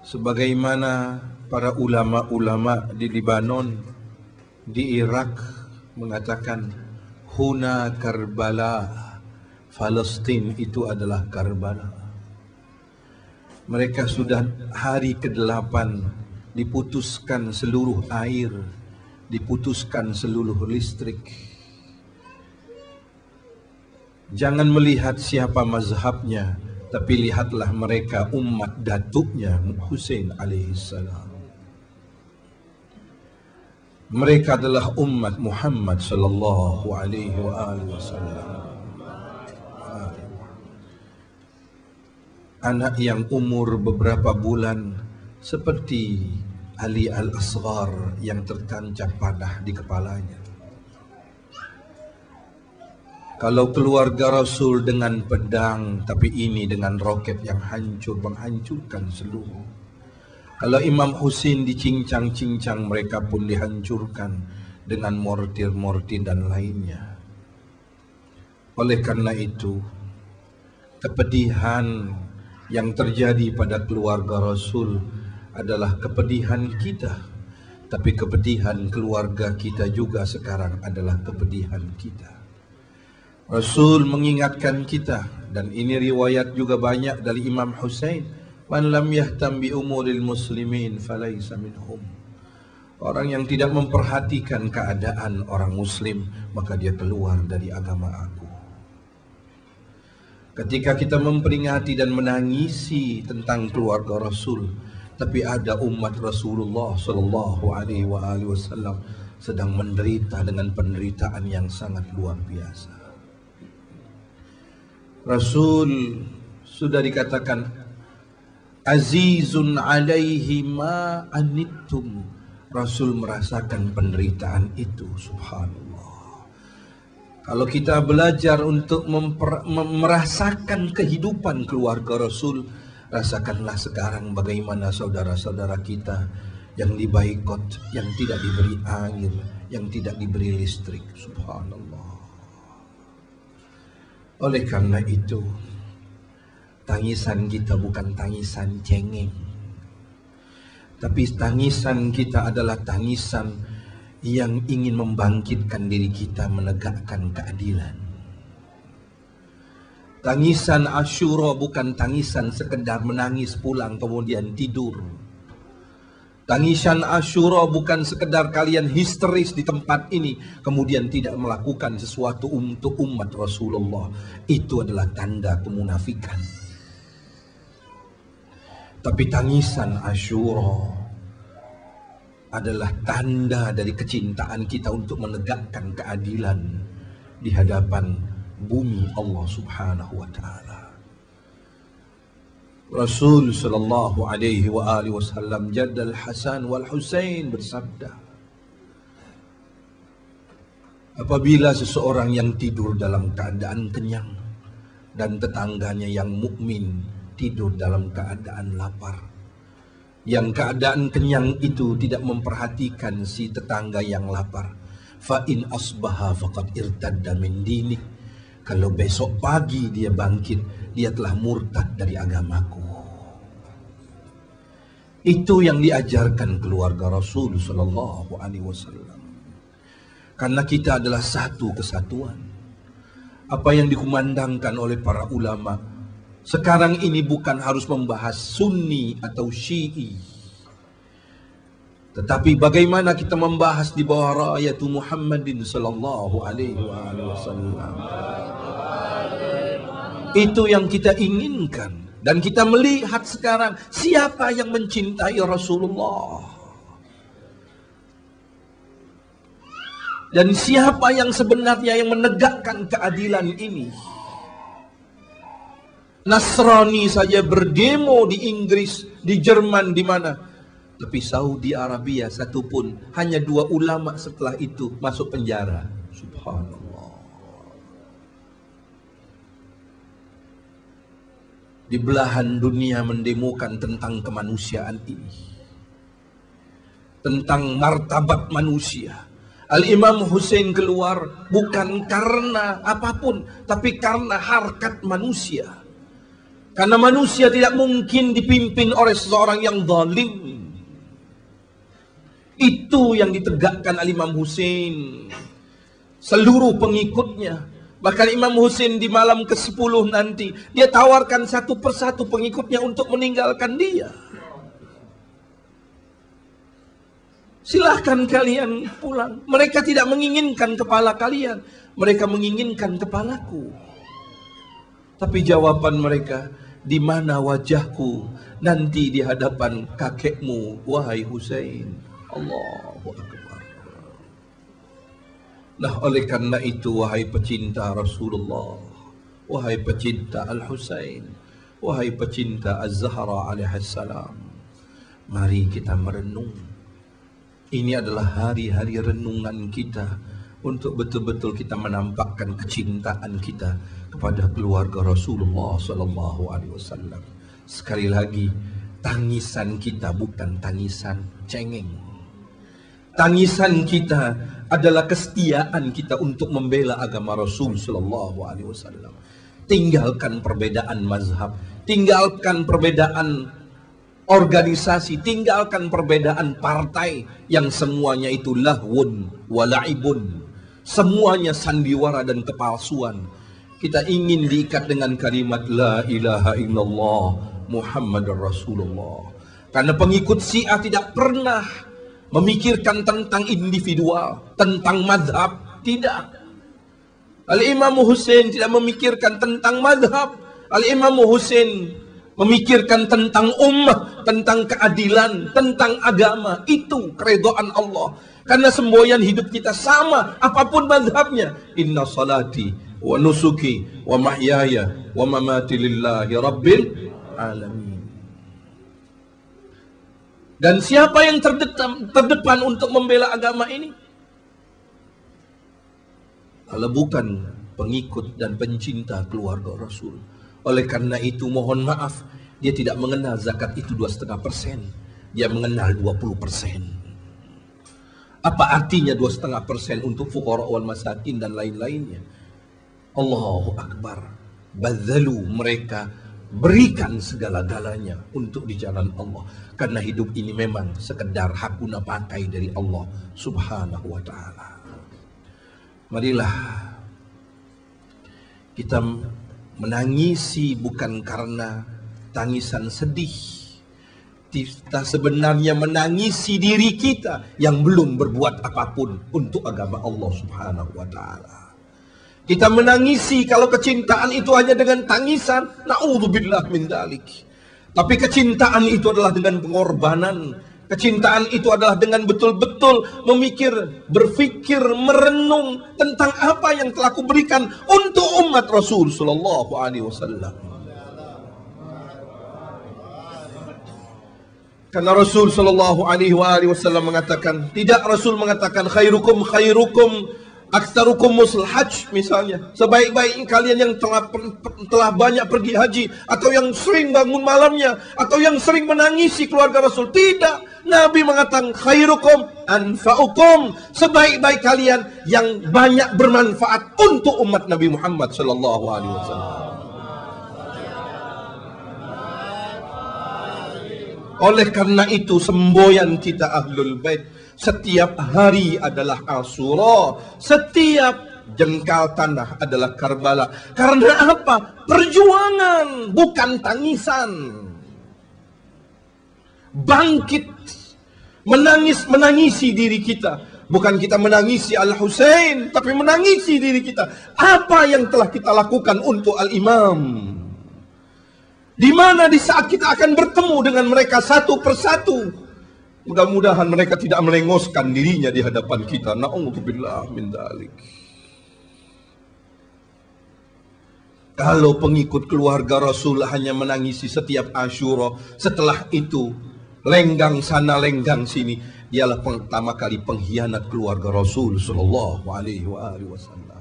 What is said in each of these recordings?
Sebagaimana para ulama-ulama di Libanon, di Irak mengatakan huna Karbala, Palestina itu adalah Karbala. Mereka sudah hari ke-8 diputuskan seluruh air, diputuskan seluruh listrik. Jangan melihat siapa mazhabnya, tapi lihatlah mereka umat datuknya Husain alaihissalam. Mereka adalah umat Muhammad sallallahu alaihi wasallam. Anak yang umur beberapa bulan seperti Ali al-Asghar yang tertancap panah di kepalanya. Kalau keluarga Rasul dengan pedang, tapi ini dengan roket yang hancur, menghancurkan seluruh. Kalau Imam Husain dicincang-cincang, mereka pun dihancurkan dengan mortir-mortir dan lainnya. Oleh karena itu, kepedihan yang terjadi pada keluarga Rasul adalah kepedihan kita, tapi kepedihan keluarga kita juga sekarang adalah kepedihan kita. Rasul mengingatkan kita, dan ini riwayat juga banyak dari Imam Husain, man lam yahtam bi umuril muslimin falaysa minhum. Orang yang tidak memperhatikan keadaan orang muslim, maka dia keluar dari agama aku. Ketika kita memperingati dan menangisi tentang keluarga Rasul, tapi ada umat Rasulullah sallallahu alaihi wasallam sedang menderita dengan penderitaan yang sangat luar biasa. Rasul sudah dikatakan azizun alaihi ma anittum. Rasul merasakan penderitaan itu, subhanallah. Kalau kita belajar untuk merasakan kehidupan keluarga Rasul, rasakanlah sekarang bagaimana saudara-saudara kita yang dibaikot, yang tidak diberi air, yang tidak diberi listrik, subhanallah. Oleh karena itu, tangisan kita bukan tangisan cengeng, tapi tangisan kita adalah tangisan yang ingin membangkitkan diri kita menegakkan keadilan. Tangisan Asyura bukan tangisan sekedar menangis pulang kemudian tidur. Tangisan Asyura bukan sekedar kalian histeris di tempat ini kemudian tidak melakukan sesuatu untuk umat Rasulullah. Itu adalah tanda kemunafikan. Tapi tangisan Asyura adalah tanda dari kecintaan kita untuk menegakkan keadilan di hadapan bumi Allah subhanahu wa ta'ala. Rasul sallallahu alaihi wasallam Jaddal Hasan wal Husain bersabda, apabila seseorang yang tidur dalam keadaan kenyang dan tetangganya yang mukmin tidur dalam keadaan lapar, yang keadaan kenyang itu tidak memperhatikan si tetangga yang lapar, fa in asbaha faqad irtadda min dini. Kalau besok pagi dia bangkit, dia telah murtad dari agamaku. Itu yang diajarkan keluarga Rasul sallallahu alaihi wasallam. Karena kita adalah satu kesatuan. Apa yang dikumandangkan oleh para ulama sekarang ini bukan harus membahas Sunni atau Syi'i, tetapi bagaimana kita membahas di bawah raayat Muhammadin sallallahu alaihi wasallam. Itu yang kita inginkan. Dan kita melihat sekarang siapa yang mencintai Rasulullah dan siapa yang sebenarnya yang menegakkan keadilan ini. Nasrani saja berdemo di Inggris, di Jerman, di mana. Tapi Saudi Arabia satupun, hanya 2 ulama setelah itu masuk penjara. Subhanallah. Di belahan dunia mendemokan tentang kemanusiaan ini, tentang martabat manusia. Al-Imam Husain keluar bukan karena apapun, tapi karena harkat manusia. Karena manusia tidak mungkin dipimpin oleh seseorang yang zalim. Itu yang ditegakkan oleh Imam Husain. Seluruh pengikutnya. Bahkan Imam Husain di malam ke-10 nanti, dia tawarkan satu persatu pengikutnya untuk meninggalkan dia. Silahkan kalian pulang. Mereka tidak menginginkan kepala kalian. Mereka menginginkan kepalaku. Tapi jawaban mereka, di mana wajahku nanti di hadapan kakekmu, wahai Husain. Allahu Akbar. Nah, oleh karena itu, wahai pecinta Rasulullah, wahai pecinta Al-Husain, wahai pecinta Az-Zahra alaihissalam, mari kita merenung. Ini adalah hari-hari renungan kita untuk betul-betul kita menampakkan kecintaan kita kepada keluarga Rasulullah sallallahu alaihi wasallam. Sekali lagi, tangisan kita bukan tangisan cengeng. Tangisan kita adalah kesetiaan kita untuk membela agama Rasul sallallahu alaihi wasallam. Tinggalkan perbedaan mazhab, tinggalkan perbedaan organisasi, tinggalkan perbedaan partai yang semuanya itu lahwun walaibun. Semuanya sandiwara dan kepalsuan. Kita ingin diikat dengan kalimat La ilaha illallah Muhammadur Rasulullah. Karena pengikut Syiah tidak pernah memikirkan tentang individual, tentang madhab. Tidak. Al-Imam Husain tidak memikirkan tentang madhab. Al-Imam Husain memikirkan tentang ummah, tentang keadilan, tentang agama. Itu keridhaan Allah. Karena semboyan hidup kita sama, apapun madhabnya. Inna salati wa nusuki wa mahyaya wa mamati lillahi rabbil alamin. Dan siapa yang terdepan untuk membela agama ini? Kalau bukan pengikut dan pencinta keluarga Rasul. Oleh karena itu mohon maaf, dia tidak mengenal zakat itu 2,5%. Dia mengenal 20%. Apa artinya 2,5% untuk fuqara wal masakin dan lain-lainnya? Allahu Akbar. Badzalu, mereka berikan segala-galanya untuk di jalan Allah. Karena hidup ini memang sekedar hak guna pakai dari Allah Subhanahu wa ta'ala. Marilah kita menangisi bukan karena tangisan sedih. Kita sebenarnya menangisi diri kita yang belum berbuat apapun untuk agama Allah Subhanahu wa ta'ala. Kita menangisi kalau kecintaan itu hanya dengan tangisan, na'udzubillah min dzalik. Tapi kecintaan itu adalah dengan pengorbanan. Kecintaan itu adalah dengan betul-betul memikir, berfikir, merenung tentang apa yang telah kuberikan untuk umat Rasul sallallahu alaihi wasallam. Karena Rasul sallallahu alaihi wasallam mengatakan, tidak Rasul mengatakan khairukum aktsarukum musul hajj misalnya, sebaik-baik kalian yang telah banyak pergi haji, atau yang sering bangun malamnya, atau yang sering menangisi keluarga Rasul. Tidak, Nabi mengatakan khairukum anfa'ukum, sebaik-baik kalian yang banyak bermanfaat untuk umat Nabi Muhammad sallallahu alaihi wasallam. Oleh karena itu semboyan kita Ahlul Bait, setiap hari adalah Asyura, setiap jengkal tanah adalah Karbala. Karena apa? Perjuangan, bukan tangisan. Bangkit, menangisi diri kita. Bukan kita menangisi Al-Husain, tapi menangisi diri kita. Apa yang telah kita lakukan untuk Al-Imam? Di mana di saat kita akan bertemu dengan mereka satu persatu, mudah-mudahan mereka tidak melengoskan dirinya di hadapan kita. Na'udzubillah min dzalik. Kalau pengikut keluarga Rasul hanya menangisi setiap Asyura, setelah itu lenggang sana lenggang sini, dialah pertama kali pengkhianat keluarga Rasul sallallahu alaihi wasallam.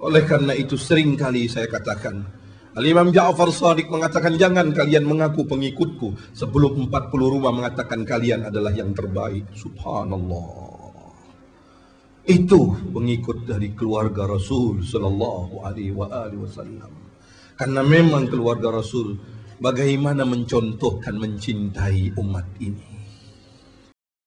Oleh karena itu seringkali saya katakan, Al-Imam Ja'far Shadiq mengatakan, jangan kalian mengaku pengikutku sebelum 40 rumah mengatakan kalian adalah yang terbaik. Subhanallah. Itu pengikut dari keluarga Rasul sallallahu alaihi wasallam. Karena memang keluarga Rasul bagaimana mencontohkan mencintai umat ini.